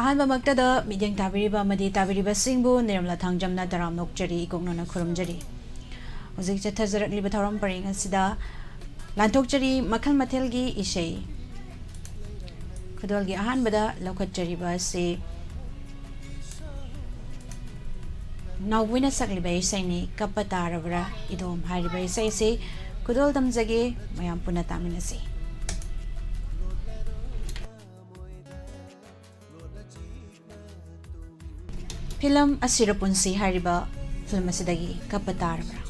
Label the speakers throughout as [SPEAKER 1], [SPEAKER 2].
[SPEAKER 1] Ahmad medium ताबीरीब सिंबु Nirmala थांगजमना तराम नोकचरी इकोंगना खुरमजरी हौजिक चथजरकलिब थौरम purring असिदा लांथोकचरी मखल मथेलगी इशै खुदोलगी अहानबदा लौखटचरीबा से नाउविना सकलिबा इसैनी kappa तारबरा इदोम हारिबा इसै से खुदोल दमजगे मयाम पुना तामिनसी फिल्म असिर पुंसी हारिबा फिल्म असिदगी कप्पा तारबरा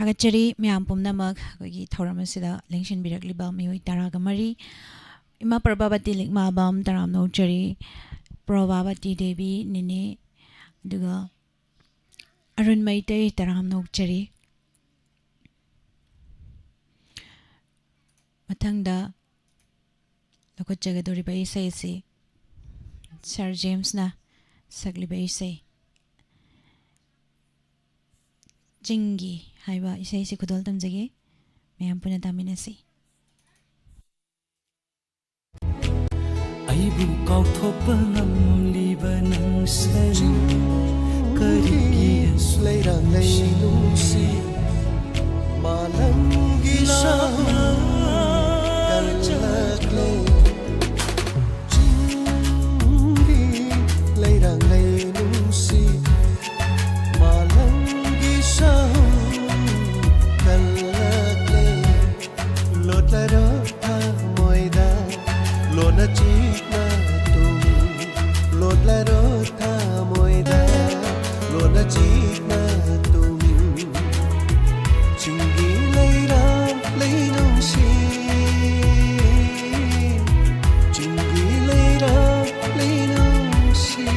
[SPEAKER 1] थागचरी म्याम पुमनमक अखोगी थौरम असिदा लेंशन बिरकलिबा मियोई तरागा मरी इमा प्रभावती लिंगमाबम तराम नौचरी प्रभावती देवी निने दुगा अरुण मैतै तराम नौचरी मथंगदा लखोचगदोरिबा इसै से सर जेम्स ना सकलिबा इसै चिंगी हाइबा इसै से खुदल तमजगे मैम पुना तामिनसी
[SPEAKER 2] आइबु काउथोप ngamliba nangsan karigi
[SPEAKER 3] leirang leinungsi malangi sahang galakle jingi leirang leinungsi malangi sahang galakle lotla tha moida lona china tum lotla tha moida lona china tum chingi leirang leinungsi chingi leirang leinungsi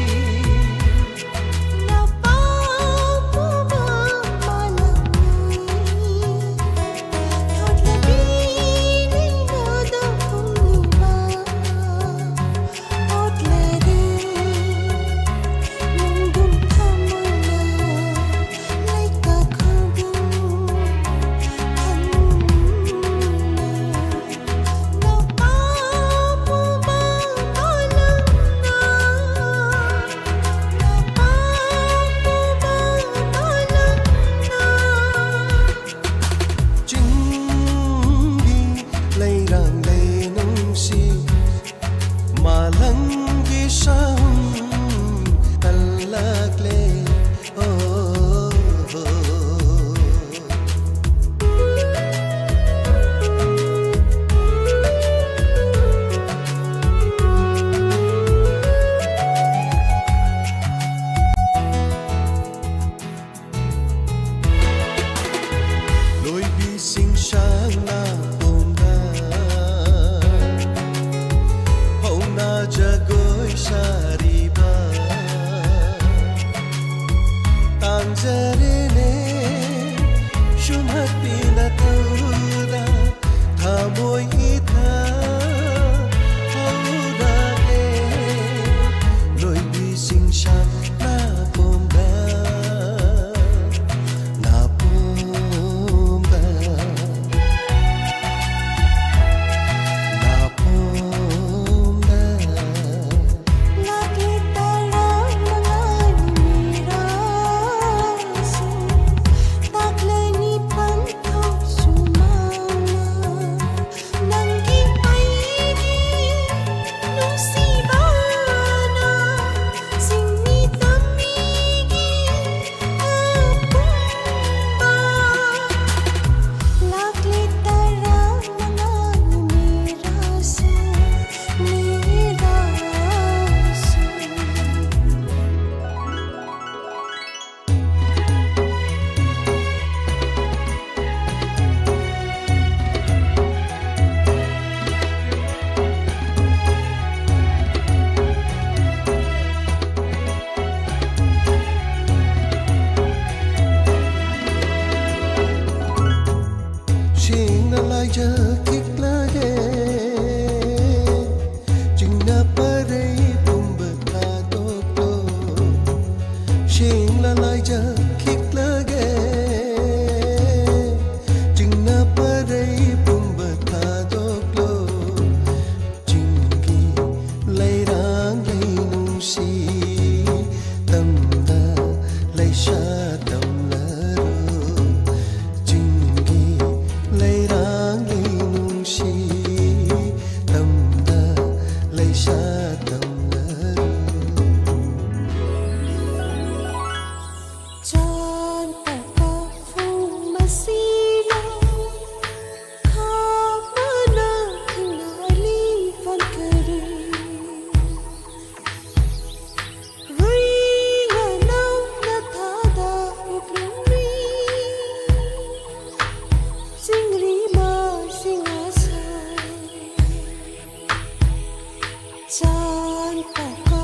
[SPEAKER 4] चांद तका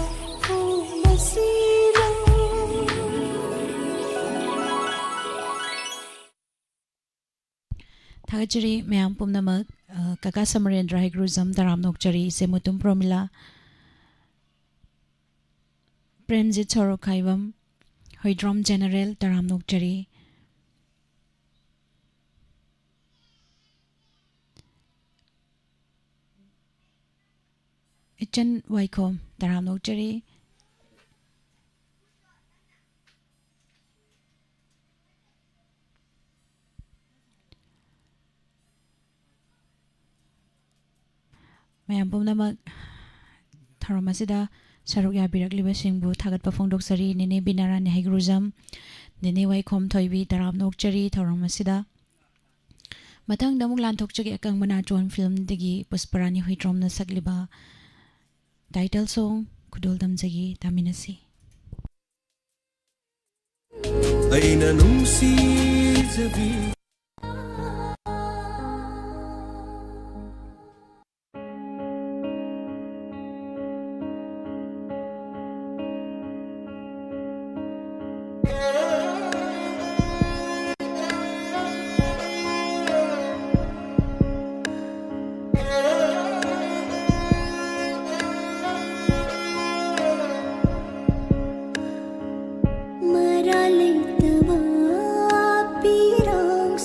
[SPEAKER 4] मसीला
[SPEAKER 1] थागचरी ma'am पुमनमक काका समरेंद्र हाइग्रुजम दराम नोकचरी से Mutum Promila Premjit Saurabh Khaiwam Hoidrom general दराम नोकचरी इचन वाइकोम दराम नोकचरी मैम पुमनमक थरम असिदा सरुक याबिरक्लिबसिंगबु थागतपा फोंदोक्सरी नेने बिनारानी हाइग्रुजम नेने वाइखोम थोइबी दराम नोकचरी थरम असिदा मथंग दमुक लानथोकचगी अकंगमना जोन फिल्म दगी पुष्परानी होइड्रोमना सकलिबा टाइटल सॉन्ग खुदोल दमजगी तामिनसी
[SPEAKER 2] ꯑꯩꯅ ꯅꯨꯡꯁꯤꯖꯕꯤ
[SPEAKER 4] मरा लेतवा पीरांग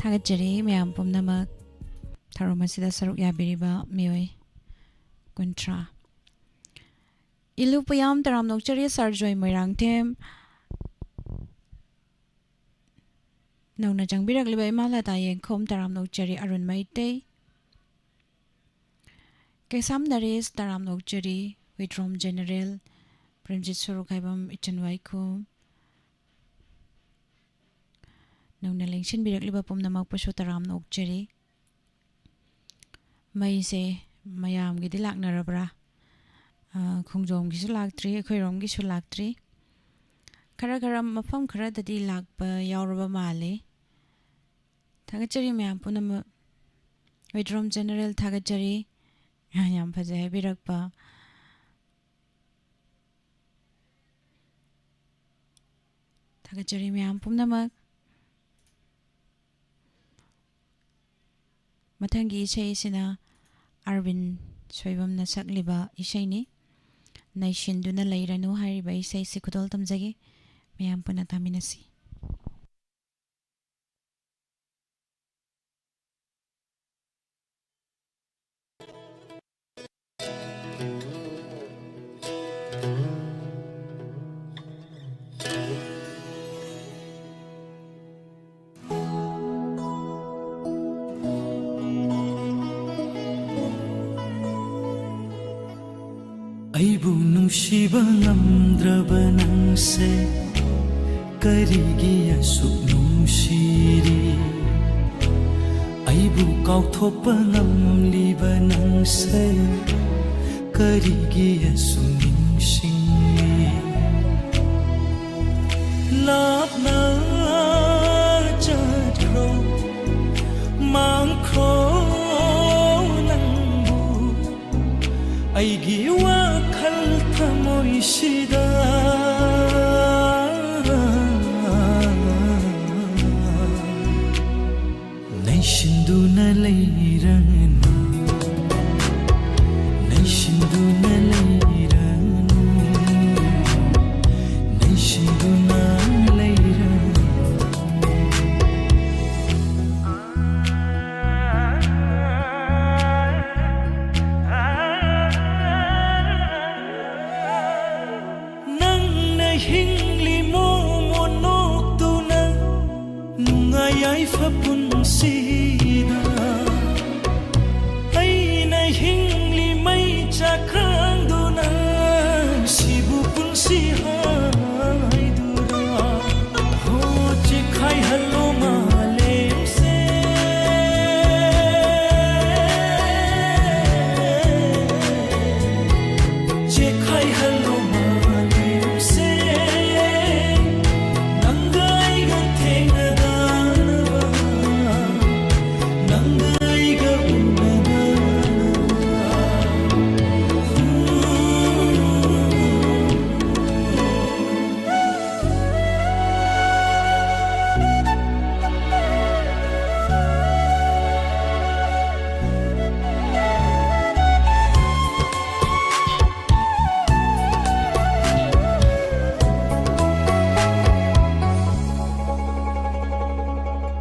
[SPEAKER 1] थागतजरी मैम पुमनमक थारोम असिदा सरुक याबिरिबा मियोय कुंट्रा इलु पयाम तराम नोकचरी सरजोय मोइरांगथेम नौना जंगबिरगलिबा इमालाता येंखोम तराम नोकचरी अरुण मैते केसाम नरेश तराम नोकचरी विड्रोम जनरल प्रेमजित सुरुखाइबम इचनवाइखुम नौना लेंशन बिरगलिबा पुमनमक पशु तराम नोकचरी मईसे मयामगिदि लाकनरबरा खोंजोमगिसु लाक्ट्री अखोइरोमगिसु लाक्ट्री खरा खरा मफम खराददि लाकपा यावरबा माले थागतजरी मैम पुनमक विड्रोम जनरल थागतजरी याम फजै बिरगपा थागतजरी मैम पुनमक मथंगी इसेसिना अरविंद सोइबमना सकलिबा इसेनी नैशिंदुना लैरनु हारिबा इसेसि खुदोल तमजगे मैम पुना तामिनसी
[SPEAKER 3] ꯑꯩꯕꯨ ꯅꯨꯡꯁꯤꯕ ꯉꯝꯗ꯭ꯔꯕ ꯅꯪꯁꯦ ꯀꯔꯤꯒꯤ ꯑꯁꯨꯛ ꯅꯨꯡꯁꯤꯔꯤ ꯑꯩꯕꯨ ꯀꯥꯎꯊꯣꯛꯄ ꯉꯝꯂꯤꯕ ꯅꯪꯁꯦ ꯀꯔꯤꯒꯤ ꯑꯁꯨꯛ ꯅꯤꯡꯁꯤꯡꯂꯤ ꯂꯥꯞꯅ ꯆꯠꯈ꯭ꯔꯣ ꯃꯥꯡꯈ꯭ꯔꯣ ꯅꯪꯕꯨ ꯑꯩꯒꯤ ꯋꯥꯈꯜ ꯊꯃꯣꯏꯁꯤꯗ ꯅꯩꯁꯤꯟꯗꯨꯅ ꯂꯩꯔꯅꯨ ꯅꯩꯁꯤꯟꯗꯨꯅ ꯂꯩꯔꯅꯨ ꯅꯩꯁꯤꯟꯗꯨꯅ ꯂꯩꯔꯅꯨ ꯅꯪꯅ ꯍꯤꯡꯂꯤ ꯃꯣꯃꯣꯟ ꯅꯣꯛꯇꯨꯅ ꯅꯨꯡꯉꯥꯏ ꯌꯥꯏꯐ ꯄꯨꯟꯁꯤꯗ ꯑꯩꯅ ꯍꯤꯡꯂꯤ ꯃꯩ ꯆꯥꯛꯈꯥꯡꯗꯨꯅ ꯁꯤꯕꯨ ꯄꯨꯟꯁꯤ ꯍꯥꯏꯗꯨꯅ ꯍꯣ ꯆꯦꯈꯥꯏꯍꯜꯂꯣ ꯃꯥꯂꯦꯝꯁꯦ ꯆꯦꯈꯥꯏꯍꯜꯂꯣ ꯃꯥꯂꯦꯝꯁꯦ ꯅꯪꯒ ꯑꯩꯒ ꯊꯦꯡꯅꯗꯅꯕ ꯅꯪꯒ ꯑꯩꯒ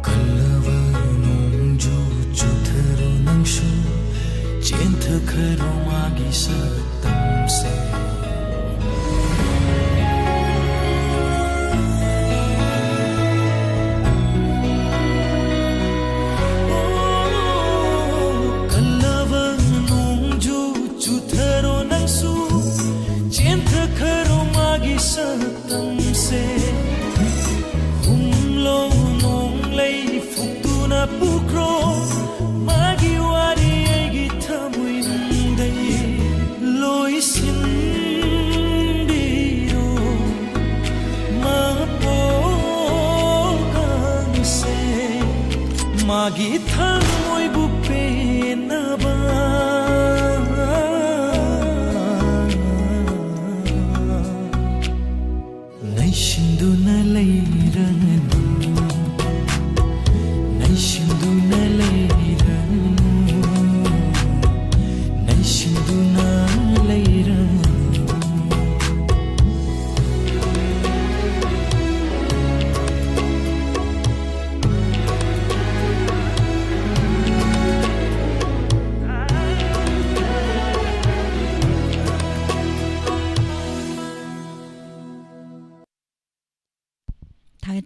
[SPEAKER 3] ꯀꯜꯂꯕ ꯅꯣꯡꯖꯨ ꯆꯨꯊꯔꯣ ꯅꯪꯁꯨ ꯆꯦꯟꯊꯈ꯭ꯔꯣ ꯃꯥꯒꯤ ꯁꯛꯇꯝꯁꯦ ꯀꯜꯂꯕ ꯅꯣꯡꯖꯨ ꯆꯨꯊꯔꯣ ꯅꯪꯁꯨ ꯆꯦꯟꯊꯈ꯭ꯔꯣ ꯃꯥꯒꯤ ꯁꯛꯇꯝꯁꯦ humlo nonglei fuktuna pukro magi wari egi thamuindai loisin biro mapokanse magi thamoi bupe naba नैशिंदुना लैरनु नैशिंदुना लैरनु नैशिंदुना लैरनु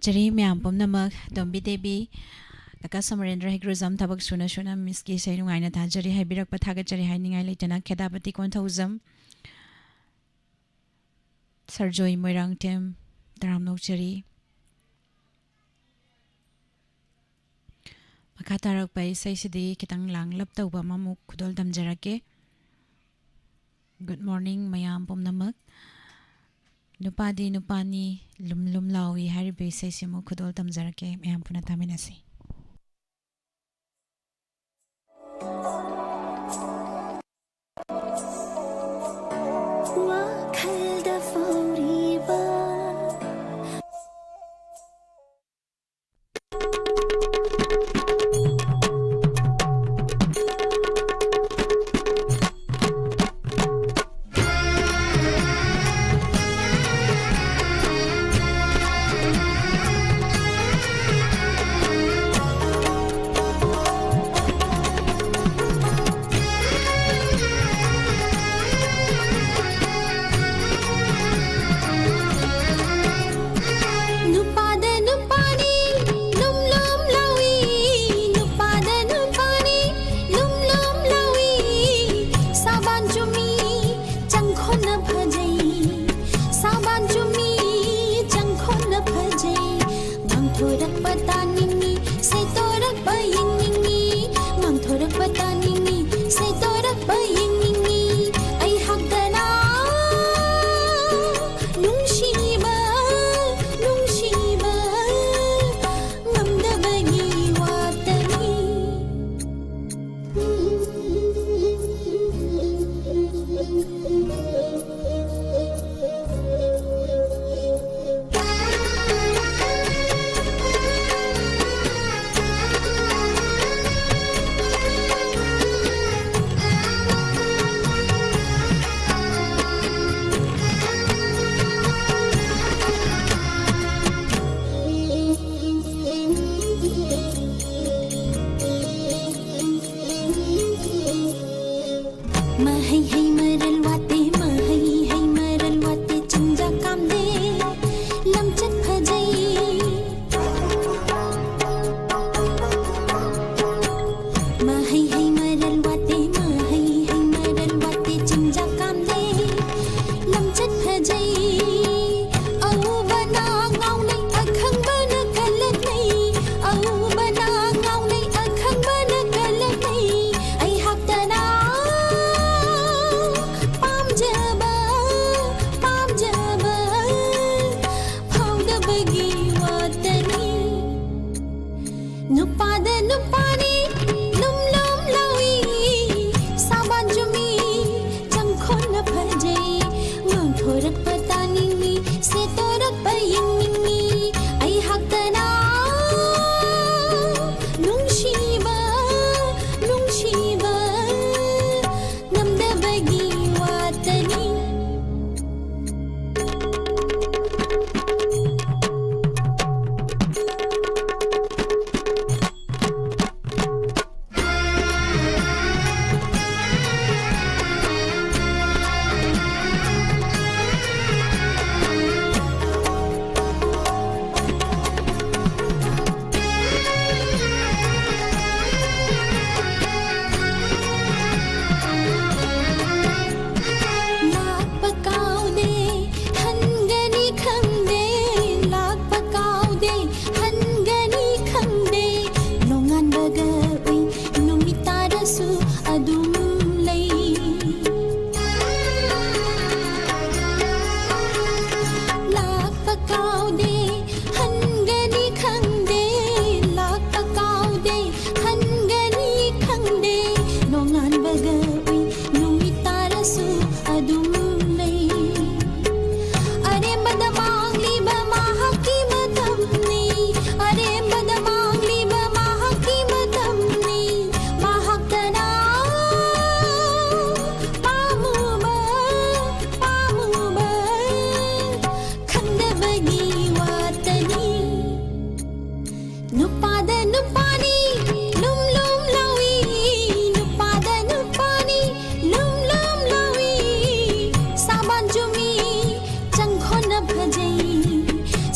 [SPEAKER 1] ꯊꯥꯒꯠꯆꯔꯤ ꯃꯌꯥꯝ ꯄꯨꯝꯅꯃꯛ ꯇꯣꯝꯕꯤ ꯗꯦꯕꯤ ꯀꯀꯥ ꯁꯃꯔꯦꯟꯗ꯭ꯔ ꯍꯦꯒ꯭ꯔꯨꯖꯝ ꯊꯕꯛ ꯁꯨꯅ ꯁꯨꯅ ꯃꯤꯁꯀꯤ ꯏꯁꯩ ꯅꯨꯡꯉꯥꯏꯅ ꯊꯥꯖꯔꯤ ꯍꯥꯏꯕꯤꯔꯛꯄ ꯊꯥꯒꯠꯆꯔꯤ ꯍꯥꯏꯅꯤꯡꯉꯥꯏ ꯂꯩꯇꯅ ꯈꯦꯗꯥꯄꯇꯤ ꯀꯣꯟꯊꯧꯖꯝ ꯁꯔꯖꯣꯏ ꯃꯣꯏꯔꯥꯡꯊꯦꯝ ꯇꯔꯥꯝ ꯅꯣꯛꯆꯔꯤ ꯃꯈꯥ ꯇꯥꯔꯛꯄ ꯏꯁꯩꯁꯤꯗꯤ ꯈꯤꯇꯪ ꯂꯥꯡꯂꯞ ꯇꯧꯕ ꯑꯃꯃꯨꯛ ꯈꯨꯗꯣꯜ ꯇꯝꯖꯔꯛꯀꯦ ꯒꯨꯗ ꯃꯣꯔꯅꯤꯡ ꯃꯌꯥꯝ ꯄꯨꯝꯅꯃꯛ ꯅꯨꯄꯥꯗꯤ ꯅꯨꯄꯥꯅꯤ ꯂꯨꯝ ꯂꯨꯝ ꯂꯥꯎꯏ ꯍꯥꯏꯔꯤꯕ ꯏꯁꯩꯁꯤꯃꯨꯛ ꯈꯨꯗꯣꯜ ꯇꯝꯖꯔꯛꯀꯦ ꯃꯌꯥꯝ ꯄꯨꯟꯅ ꯇꯥꯃꯤꯟꯅꯁꯤ
[SPEAKER 4] ꯋꯥꯈꯜꯗ ꯐꯥꯎꯔꯤꯕ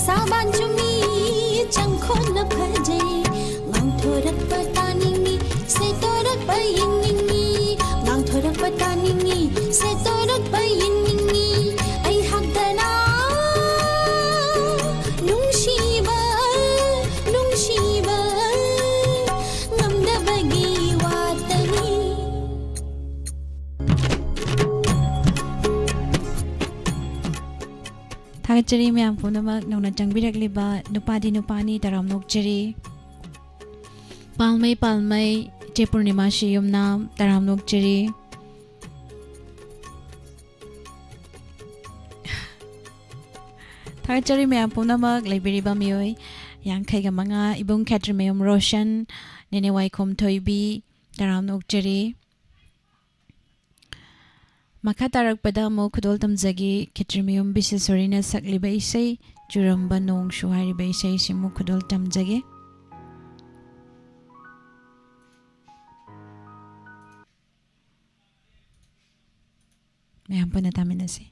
[SPEAKER 4] साबान चुमी फजे ngangthorak patani se torak bayingi ngangthorak patani se torak bayingi ai hagdana nungsiba ngamdabagi watani
[SPEAKER 1] थागचरी मैम पुनमक नौना चंगबिरकलिबा नुपादी नुपानी तराम नोकचरी पालमई पालमई चे पूर्णिमा शियुमना तराम नोकचरी थागचरी मैम पुनमक लेबिरिबा मियोय यांखैगा मंगा इबुंग खैट्रमेयम रोशन नेने वाइखोम थोइबी तराम नोकचरी मखा तारकपदा मो खुदोल तमजगी खित्रमियुम बिसेसोरीना सकलिबा इसै चुरम्बा नोंग सुहारिबा इसै सिमु खुदोल तमजगे मैम पुना तामिनसे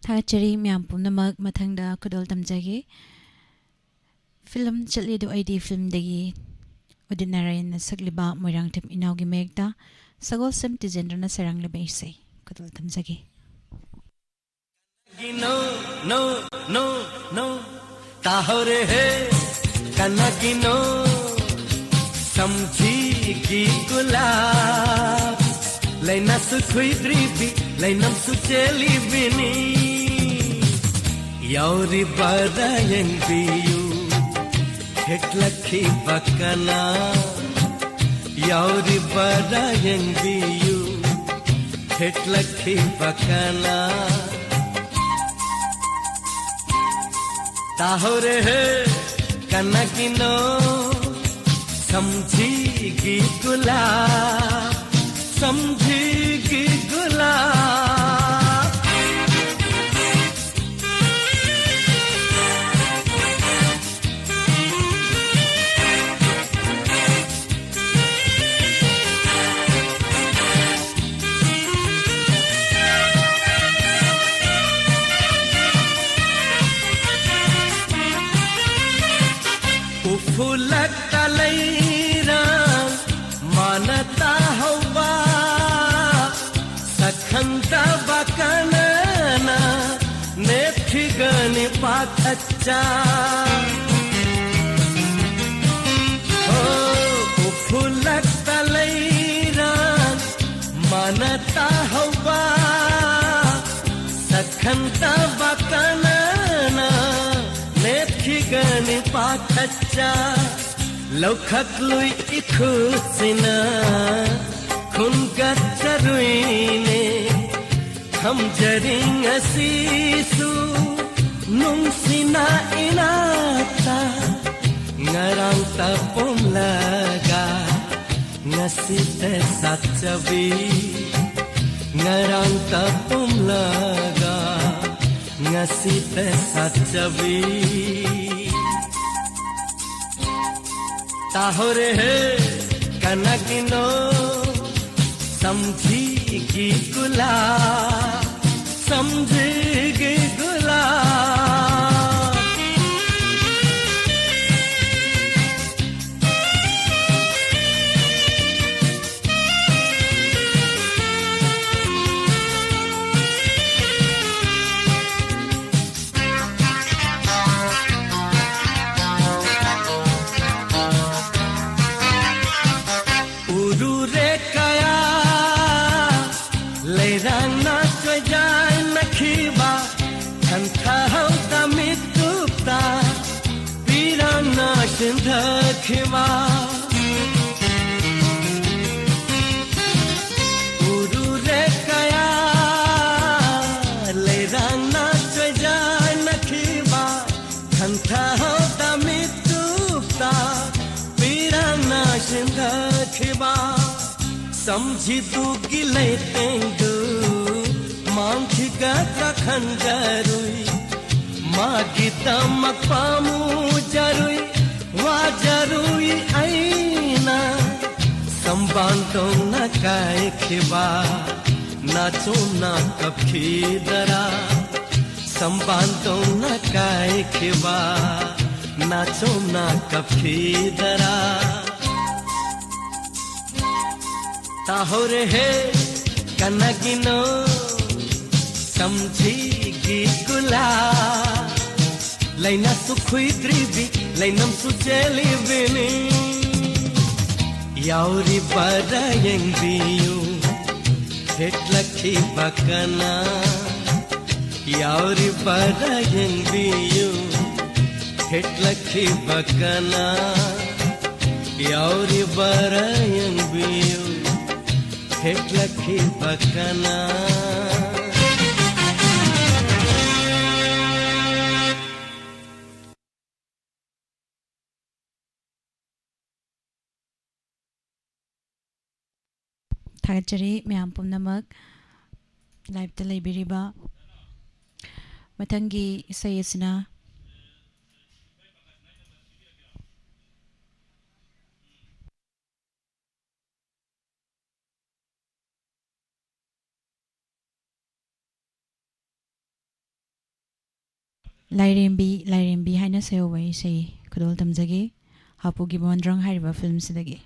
[SPEAKER 1] थागचरी म्याम पुनमक मथंगदा खुदल तमजगे फिल्म चली दो आईडी फिल्म दगी उदित नारायण सकलिबा मोइरांग थिम इनाउगी मेगदा सगोल सम तिजेंद्रना सरंग लेबे इसे खुदल तमजगे
[SPEAKER 2] No, no, no, no. ताहरे है कनकी नो समझी की गुलाब लेना सुखुई द्रीबी लेना सुचेली बिनी यारी बरायन बियू हेटलखी बकना यारी बरायन बियू हेटलखी बकना ताहरे है कनकिनो समझीगी गुलाब समझीगी गुलाब फूलक तलैरान मानता हवा सखंता बकनना नेठिगनि पाखच्चा ओ फूलक तलैरान मानता हवा सखंता बकनना नेठिगनि पाखच्चा लौखक लुई इखुसिना खुनगत चरुइने हम जरिंग सीसु नुंसिना इनाता ngarang tapom laga ngasite satsabi ngarang tapom laga ngasite satsabi ताहरे है कनकिनो समझीगी गुलाब समझेगी गुलाब Khima Uru rekaya Lerang na chajay na khima Khantha hota mitupta Pirang na shindha khima Samjhi tu gilay tengu Manghi gatra khanjarui Magita makpamu jarui wajarui aina sambantong na kai khiba nacho na kaphi dara sambantong na kai khiba nacho na kaphi dara tahore he kanagino samjhigi gulab Laina sukhui dribi, lainam sucheli vini Yauri barayang biyu, hetlaki bakana Yauri barayang biyu, hetlaki bakana Yauri barayang biyu, hetlaki bakana
[SPEAKER 1] थागचरी म्याम पुनमक live ता लेबिरिबा मथंगी सयसना ꯂꯥꯏꯔꯦꯝꯕꯤ ꯍꯥꯏꯅ ꯁꯩꯍꯧꯕ ꯏꯁꯩ ꯈꯨꯗꯣꯜ ꯇꯝꯖꯒꯦ ꯍꯥꯄꯨꯒꯤ ꯃꯣꯟꯗ꯭ꯔꯪ ꯍꯥꯏꯔꯤꯕ ꯐꯤꯜꯝꯁꯤꯗꯒꯤ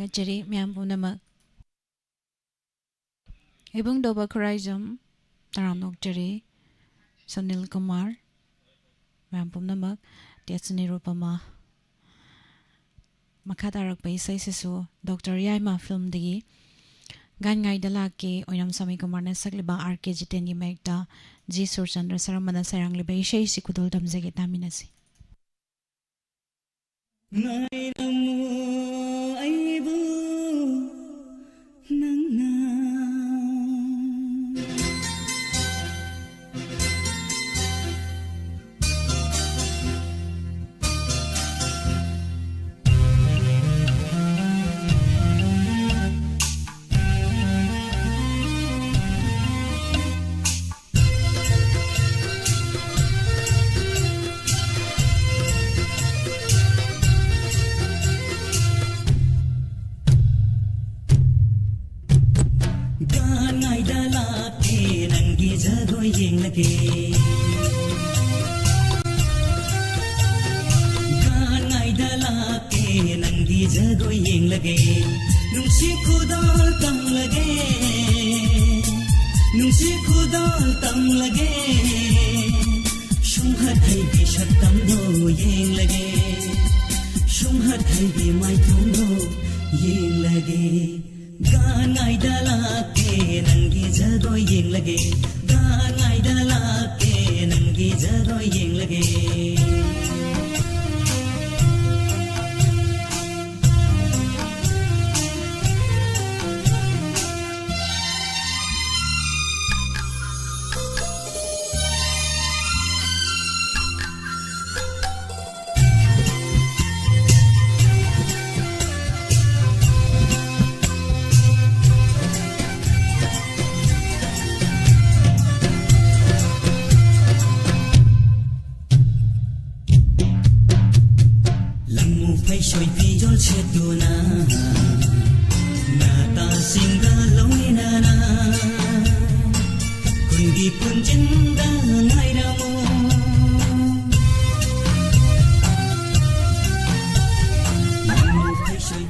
[SPEAKER 1] Thagachari Myam Punamak Ibung Doba Kuraijam Taram Nokchari Sunil Kumar Myam Punamak Tiatsuni Rupama Makatarak Paisai Sisu Dr. Yaima Film Digi Gan Ngai Dalaki Oinam Sami Kumar Nasakliba RK Jiteni Megda G Surchandra Saramana Sarang Liba Ishay Sikudul Damzagi Taminasi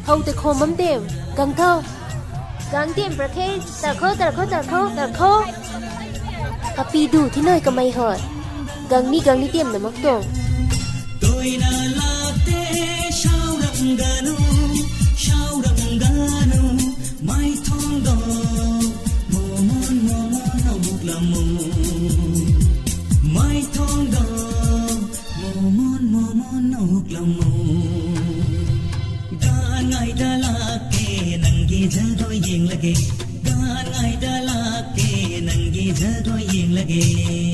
[SPEAKER 5] Hầu từ khô mắm tiệm Cần thơ Gắng tiệm bà khê Tờ khô Bà bì đủ thế nơi cầm mày hỏi Gắng đi tiệm là mắc tổng
[SPEAKER 3] Tôi đã là thế sao đậm gano mai thong đó mồ mòn nào một là mồ mai thong đó mồ mòn nào một là mồ gan ngày đã là kê nang gi giờ đôi yên lage gan ngày đã là kê nang gi giờ đôi yên lage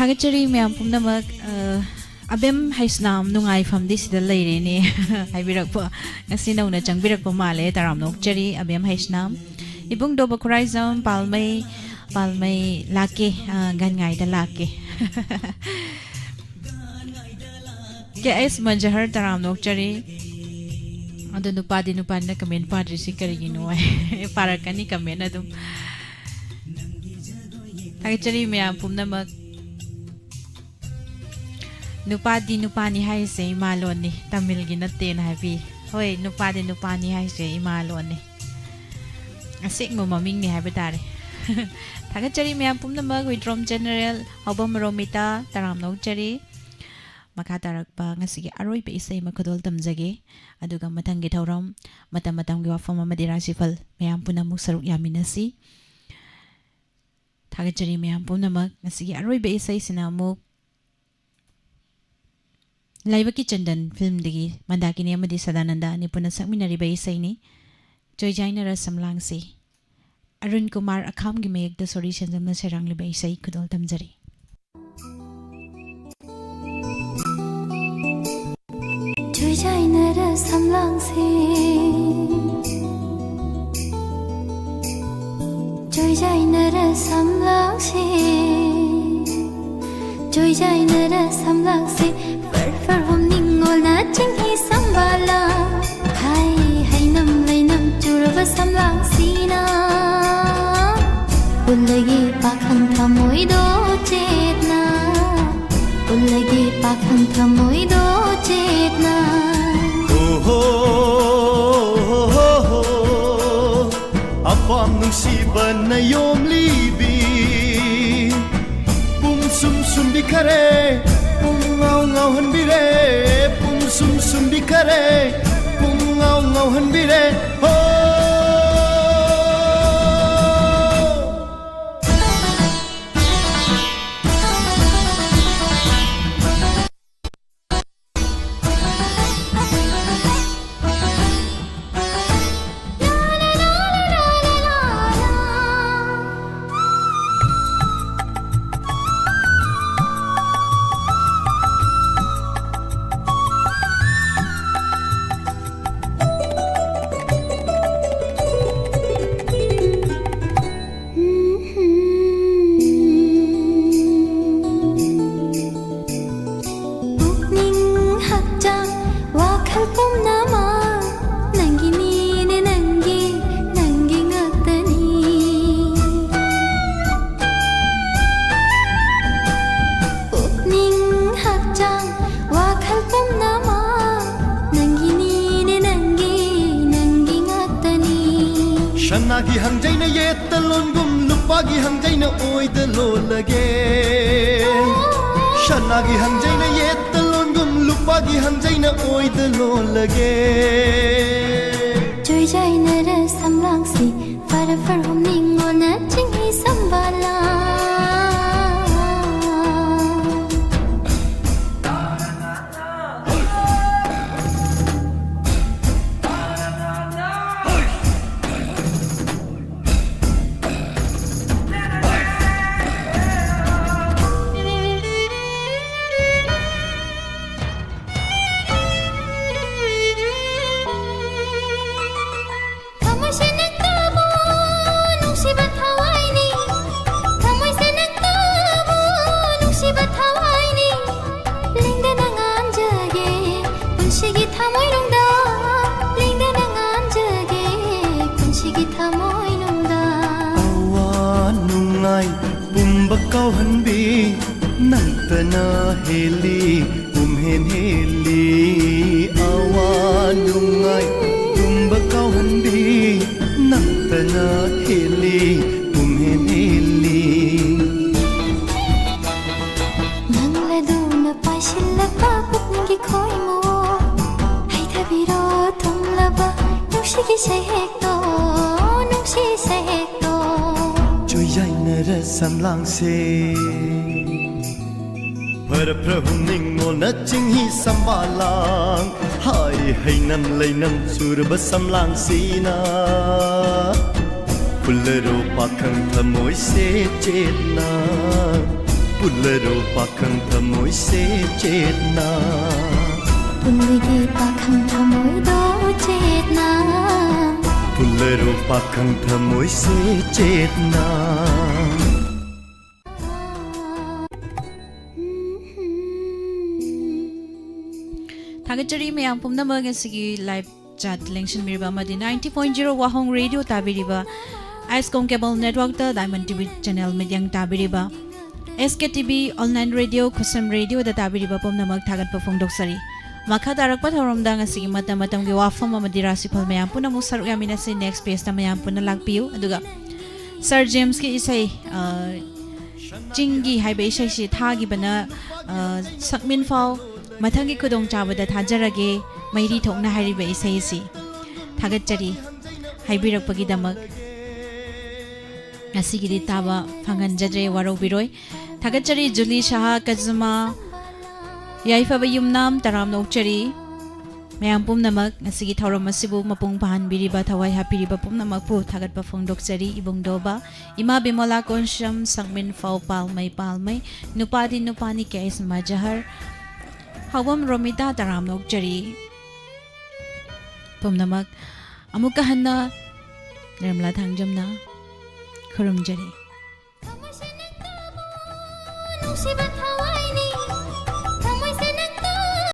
[SPEAKER 1] Thagachari Myam Punamak abem haisnam nungai famdi sida leire ni haibirak pa ngasi nauna changbirak pa male taram nok chari abem haisnam ibung do bakhurai zam palmai lake gan ngai da lake ke es manjahar taram nok chari adu nupadi nupanna comment padri sikari ginu ai parakani comment adum thai chari mya pumna mak nupadi nupani hai se imalon ni tamil gi natte na happy hoi nupadi nupani hai se imalon ni asik mo maming ni hai batare thaga chari mya pumna mak witrom general obam romita taram nok chari makha tarak pa ngasi gi aroi pe isai makadol tamjage aduga mathangi thauram matam gi wafam amadi rasifal myam puna muk saruk yaminasi thaga chari myam pumna mak ngasi gi aroi be isai sina muk Laibaki Chandan film digi mandakini amadi Sadananda ni puna sakminari ba isai ni Joyjaina ra samlang si Arun Kumar akham gi mek da sori shanjam na serang li ba isai kudol tamjari
[SPEAKER 4] Joyjaina ra samlang si Joyjaina ra samlang si Joyjaina ra samlang si Far hom ningol na chinghi sambala Hai nam lai nam churava samlang sina Ulagi pakhang thamoi do chetna Ulagi pakhang thamoi do chetna
[SPEAKER 2] Apam nungsiba na yom libi Pum sum bikare ngau han bire pum sum bikare pum ngau han bire ho Shanagi hangjaina yetta longum lupagi hangjaina oida lolage Shanagi hangjaina yetta longum lupagi hangjaina oida lolage
[SPEAKER 4] Joyjaina ra samlang si far hom ningol na chinghi sambala
[SPEAKER 2] Kau hanbi nang tana heli hen heli awan lungai kau hanbi nang tana heli hen heli
[SPEAKER 4] nang ladu na paisilla pa putngi khoi mo hai thabiro thumlaba nushigi sai hekto nushi sai hekto
[SPEAKER 2] Joyjaina ra samlang se Prabhu ningol na chinghi sambalang Hai nam lai nam surba samlang sina Pulero pakhang thamoy se chetna पुलरो पाखं थमोय से चेतना
[SPEAKER 4] पुलगी पाखं थमोय दो चेतना
[SPEAKER 2] पुलरो पाखं थमोय से चेतना
[SPEAKER 1] थागचरी मैम पुमनमग असगी live chat election mirba madi 90.0 wahong radio tabiriba Icecom cable network ta Diamond TV channel medyang tabiriba SKTV online radio kusam radio da tabiriba pomnamak thagat pa phongdok sari makha darak pa thorom da ngasigi matam matam gi wafam amadi rasipal mayam puna musar yamina se next page ta mayam puna lakpiu aduga Sir James ki isai chingi haibe isai si thagi bana sakmin fau mathangi khudong chabada thajarage mairi thokna hariba isai si thagachari haibirakpagi damak asigiri taba phangan jadre waro biroi thagachari Julie Shaha Kazuma yaifa yumnam taram nokchari mayam pumnamak asigi thorom asibu mapung pahan biriba thawai hapiriba pumnamak pu thagat pa phongdokchari ibungdoba ima bimola konsham sangmin fau palmai nupadi nupani kais majahar hawam romita taram nokchari pumnamak amuka hanna Nirmala Thangjamna khurumjari
[SPEAKER 4] Nungsi batawa